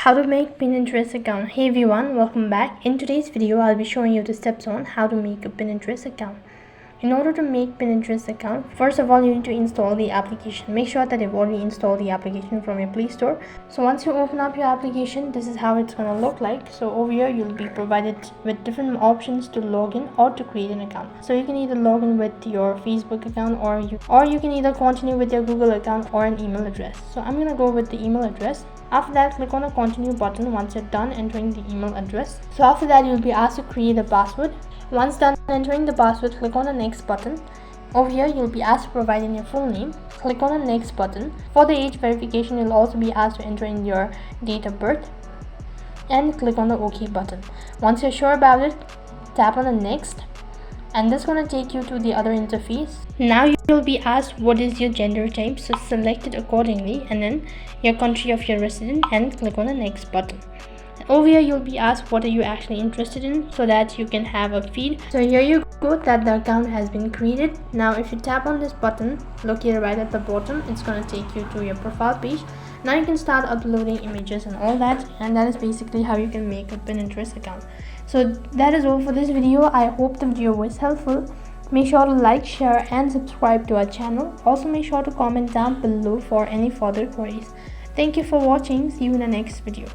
How to make Pinterest account. Hey everyone, welcome back. In today's video I'll be showing you the steps on how to make a Pinterest account. In order to make Pinterest account, first of all you need to install the application. Make sure that you've already installed the application from your Play Store. So once you open up your application, this is how it's gonna look like. So over here you'll be provided with different options to log in or to create an account. So you can either log in with your Facebook account or you can either continue with your Google account or an email address. So I'm gonna go with the email address. After that, click on the continue button once you're done entering the email address. So after that, you'll be asked to create a password. Once done entering the password, click on the next button. Over here, you'll be asked to provide in your full name. Click on the next button. For the age verification, you'll also be asked to enter in your date of birth and click on the OK button. Once you're sure about it, tap on the next, and this is going to take you to the other interface. Now you'll be asked what is your gender type, so select it accordingly, and then your country of your resident and click on the next button. Over here you'll be asked what are you actually interested in, so that you can have a feed. So here you go, that the account has been created. Now if you tap on this button located right at the bottom, it's going to take you to your profile page. Now you can start uploading images and all that, and that is basically how you can make a Pinterest account. So that is all for this video. I hope the video was helpful. Make sure to like, share and subscribe to our channel. Also make sure to comment down below for any further queries. Thank you for watching. See you in the next video.